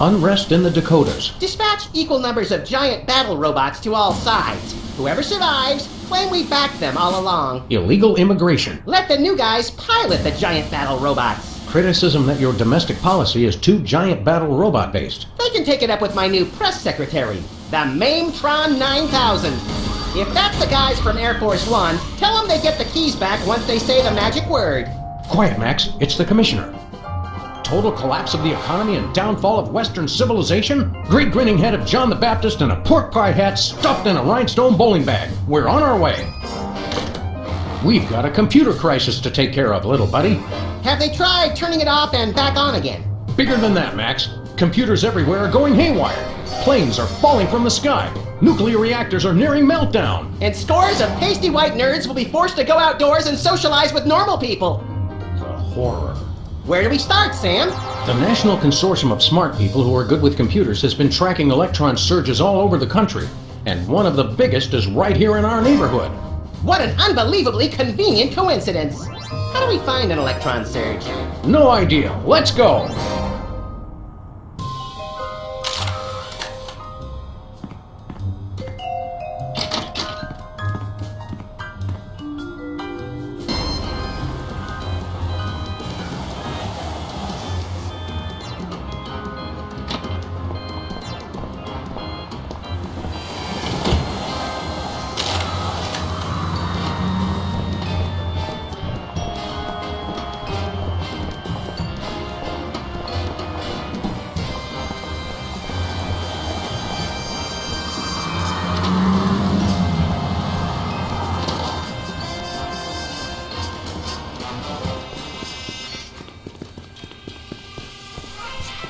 Unrest in the Dakotas. Dispatch equal numbers of giant battle robots to all sides. Whoever survives, claim we backed them all along. Illegal immigration. Let the new guys pilot the giant battle robots. Criticism that your domestic policy is too giant battle robot based. They can take it up with my new press secretary, the Mametron 9000. If that's the guys from Air Force One, tell them they get the keys back once they say the magic word. Quiet, Max. It's the commissioner. Total collapse of the economy and downfall of Western civilization? Great grinning head of John the Baptist and a pork pie hat stuffed in a rhinestone bowling bag. We're on our way. We've got a computer crisis to take care of, little buddy. Have they tried turning it off and back on again? Bigger than that, Max. Computers everywhere are going haywire. Planes are falling from the sky. Nuclear reactors are nearing meltdown. And scores of pasty white nerds will be forced to go outdoors and socialize with normal people. The horror. Where do we start, Sam? The National Consortium of Smart People who are good with computers has been tracking electron surges all over the country, and one of the biggest is right here in our neighborhood. What an unbelievably convenient coincidence. How do we find an electron surge? No idea. Let's go.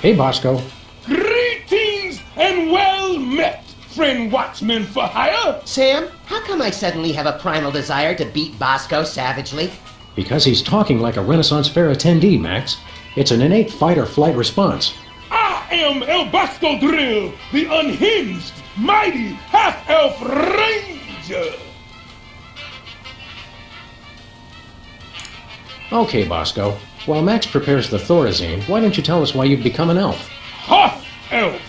Hey, Bosco. Greetings and well met, friend Watchman for hire. Sam, how come I suddenly have a primal desire to beat Bosco savagely? Because he's talking like a Renaissance Fair attendee, Max. It's an innate fight-or-flight response. I am El Bosco Drill, the unhinged, mighty half-elf ranger. Okay, Bosco. While Max prepares the Thorazine, why don't you tell us why you've become an elf? Half elf.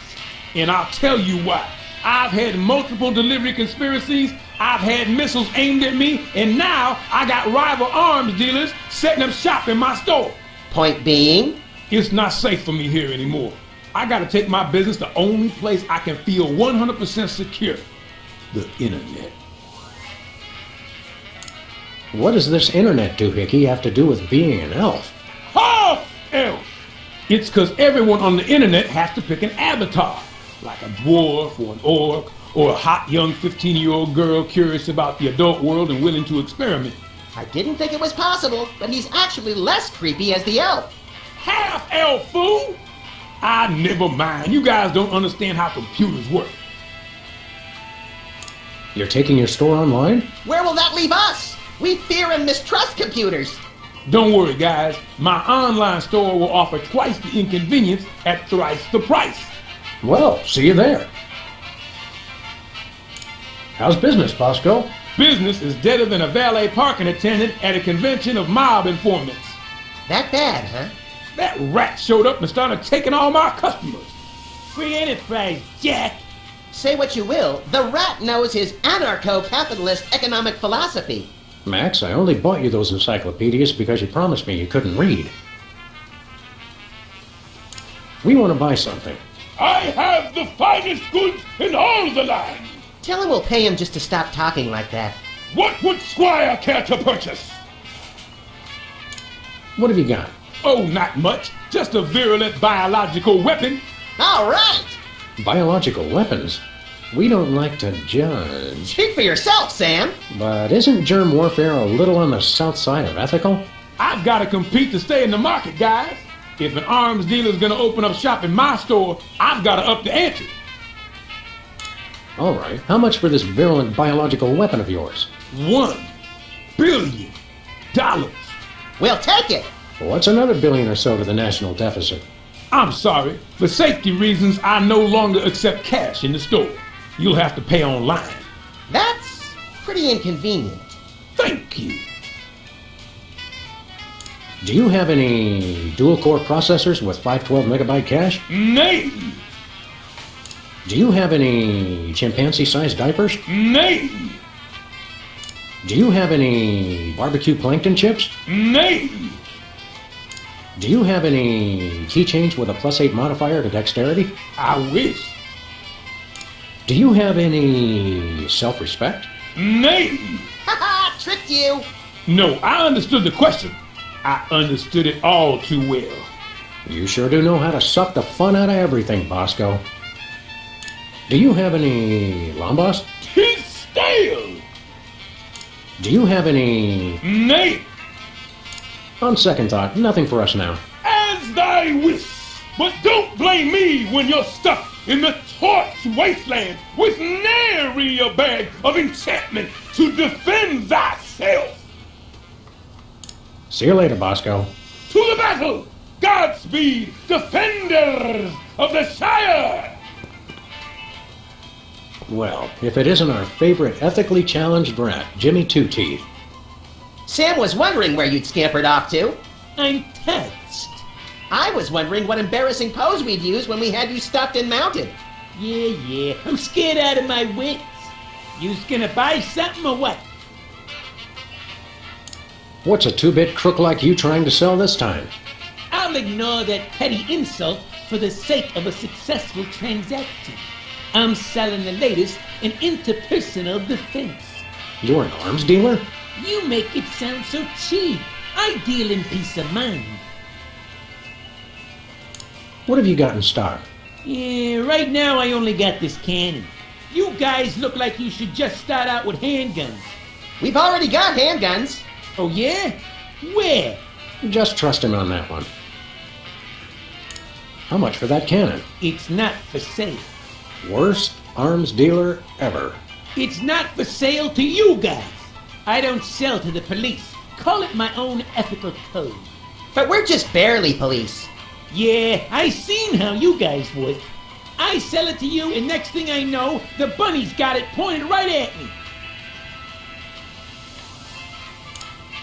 And I'll tell you why. I've had multiple delivery conspiracies, I've had missiles aimed at me, and now I got rival arms dealers setting up shop in my store. Point being? It's not safe for me here anymore. I gotta take my business the only place I can feel 100% secure. The internet. What does this internet doohickey have to do with being an elf? Half elf! It's cause everyone on the internet has to pick an avatar, like a dwarf or an orc, or a hot young 15-year-old girl curious about the adult world and willing to experiment. I didn't think it was possible, but he's actually less creepy as the elf. Half elf, fool! Never mind. You guys don't understand how computers work. You're taking your store online? Where will that leave us? We fear and mistrust computers. Don't worry, guys. My online store will offer twice the inconvenience at thrice the price. Well, see you there. How's business, Bosco? Business is deader than a valet parking attendant at a convention of mob informants. That bad, huh? That rat showed up and started taking all my customers. Free enterprise, Jack. Say what you will, the rat knows his anarcho-capitalist economic philosophy. Max, I only bought you those encyclopedias because you promised me you couldn't read. We want to buy something. I have the finest goods in all the land. Tell him we'll pay him just to stop talking like that. What would Squire care to purchase? What have you got? Oh, not much. Just a virulent biological weapon. All right! Biological weapons? We don't like to judge. Speak for yourself, Sam! But isn't germ warfare a little on the south side of ethical? I've got to compete to stay in the market, guys. If an arms dealer's gonna open up shop in my store, I've got to up the ante. All right, how much for this virulent biological weapon of yours? $1 billion. We'll take it! What's another billion or so to the national deficit? I'm sorry. For safety reasons, I no longer accept cash in the store. You'll have to pay online. That's pretty inconvenient. Thank you. Do you have any dual-core processors with 512 megabyte cache? Nay. Do you have any chimpanzee-sized diapers? Nay. Do you have any barbecue plankton chips? Nay. Do you have any keychains with a +8 modifier to dexterity? I wish. Do you have any self-respect? Nay. Haha, tricked you! No, I understood the question. I understood it all too well. You sure do know how to suck the fun out of everything, Bosco. Do you have any lambas? He's stale. Do you have any... Nay. On second thought, nothing for us now. As thy wish. But don't blame me when you're stuck in the torch wasteland with nary a bag of enchantment to defend thyself. See you later, Bosco. To the battle! Godspeed, defenders of the Shire! Well, if it isn't our favorite ethically challenged rat, Jimmy Two-Teeth. Sam was wondering where you'd scampered off to. I'm touched. I was wondering what embarrassing pose we'd use when we had you stuffed and mounted. Yeah, I'm scared out of my wits. You's gonna buy something or what? What's a two-bit crook like you trying to sell this time? I'll ignore that petty insult for the sake of a successful transaction. I'm selling the latest in interpersonal defense. You're an arms dealer? You make it sound so cheap. I deal in peace of mind. What have you got in stock? Yeah, right now I only got this cannon. You guys look like you should just start out with handguns. We've already got handguns. Oh yeah? Where? Just trust him on that one. How much for that cannon? It's not for sale. Worst arms dealer ever. It's not for sale to you guys. I don't sell to the police. Call it my own ethical code. But we're just barely police. Yeah, I seen how you guys work. I sell it to you, and next thing I know, the bunny's got it pointed right at me.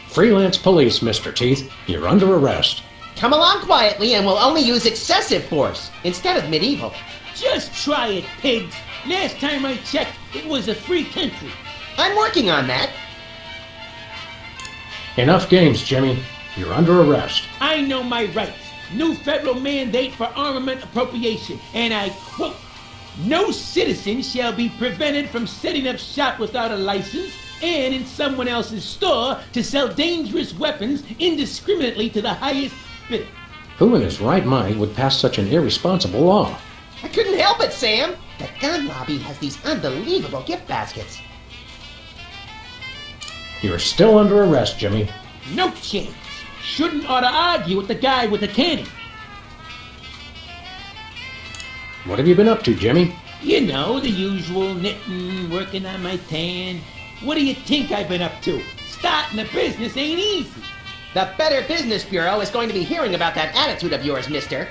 Freelance police, Mr. Teeth. You're under arrest. Come along quietly and we'll only use excessive force instead of medieval. Just try it, pigs. Last time I checked, it was a free country. I'm working on that. Enough games, Jimmy. You're under arrest. I know my rights. New federal mandate for armament appropriation, and I quote, "No citizen shall be prevented from setting up shop without a license and in someone else's store to sell dangerous weapons indiscriminately to the highest bidder." Who in his right mind would pass such an irresponsible law? I couldn't help it, Sam. The gun lobby has these unbelievable gift baskets. You're still under arrest, Jimmy. No chance. Shouldn't ought to argue with the guy with the cannon. What have you been up to, Jimmy? You know, the usual knitting, working on my tan. What do you think I've been up to? Starting a business ain't easy. The Better Business Bureau is going to be hearing about that attitude of yours, mister.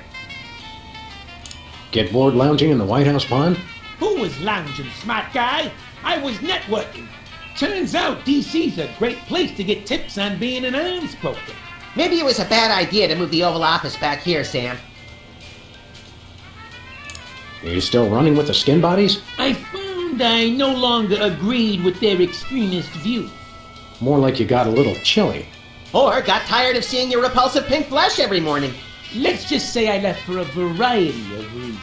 Get bored lounging in the White House pond? Who was lounging, smart guy? I was networking. Turns out DC's a great place to get tips on being an arms broker. Maybe it was a bad idea to move the Oval Office back here, Sam. Are you still running with the skin bodies? I found I no longer agreed with their extremist views. More like you got a little chilly. Or got tired of seeing your repulsive pink flesh every morning. Let's just say I left for a variety of reasons.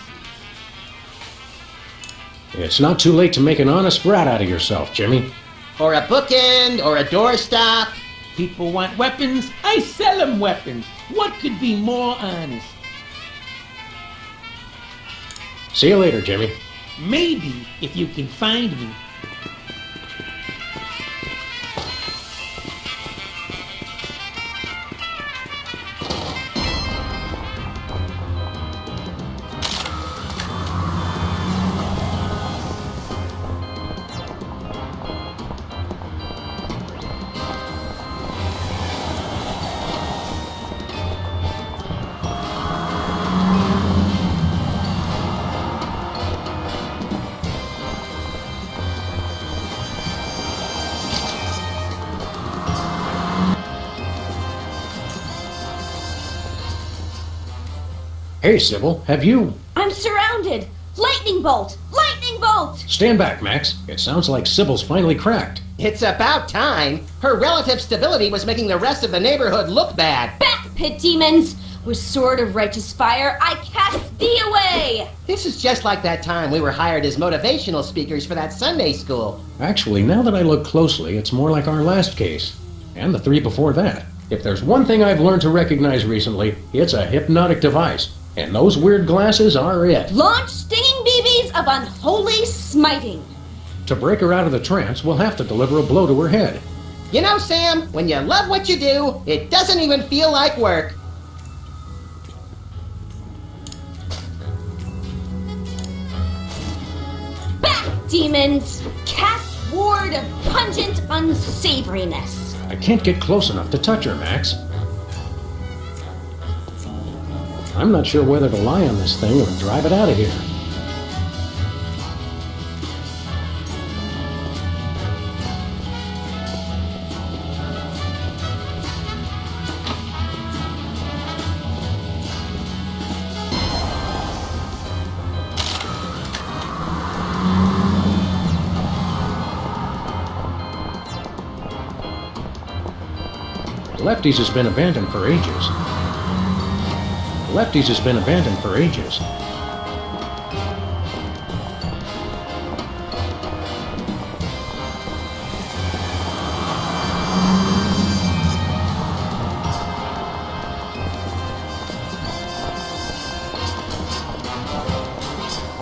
It's not too late to make an honest brat out of yourself, Jimmy. Or a bookend, or a doorstop. People want weapons, I sell them weapons. What could be more honest? See you later, Jimmy. Maybe if you can find me. Hey, Sybil, have you... I'm surrounded! Lightning bolt! Lightning bolt! Stand back, Max. It sounds like Sybil's finally cracked. It's about time. Her relative stability was making the rest of the neighborhood look bad. Back, pit demons! With sword of righteous fire, I cast thee away! This is just like that time we were hired as motivational speakers for that Sunday school. Actually, now that I look closely, it's more like our last case. And the 3 before that. If there's one thing I've learned to recognize recently, it's a hypnotic device. And those weird glasses are it. Launch stinging BBs of unholy smiting! To break her out of the trance, we'll have to deliver a blow to her head. You know, Sam, when you love what you do, it doesn't even feel like work. Back, demons! Cast ward of pungent unsavoriness! I can't get close enough to touch her, Max. I'm not sure whether to lie on this thing or drive it out of here. Lefty's has been abandoned for ages. Lefty's has been abandoned for ages.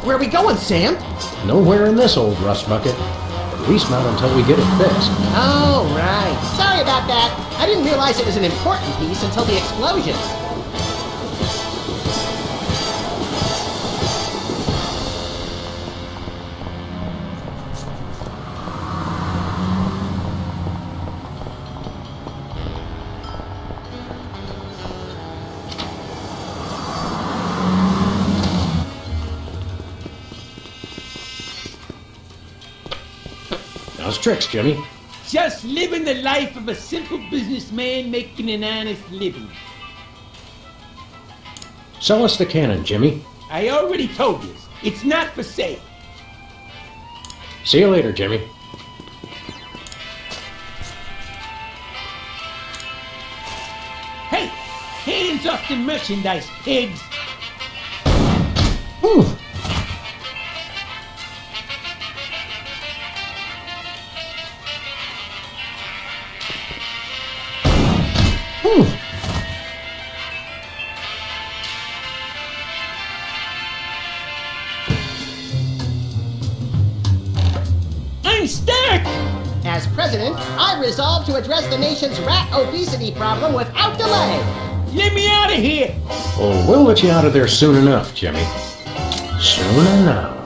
Where are we going, Sam? Nowhere in this old rust bucket. At least not until we get it fixed. Oh, right. Sorry about that. I didn't realize it was an important piece until the explosion. How's tricks, Jimmy? Just living the life of a simple businessman making an honest living. Sell us the cannon, Jimmy. I already told you, it's not for sale. See you later, Jimmy. Hey, hands off the merchandise, pigs. Ooh. Ooh. I'm stuck! As president, I resolve to address the nation's rat obesity problem without delay. Let me out of here! Oh, we'll let you out of there soon enough, Jimmy. Soon enough.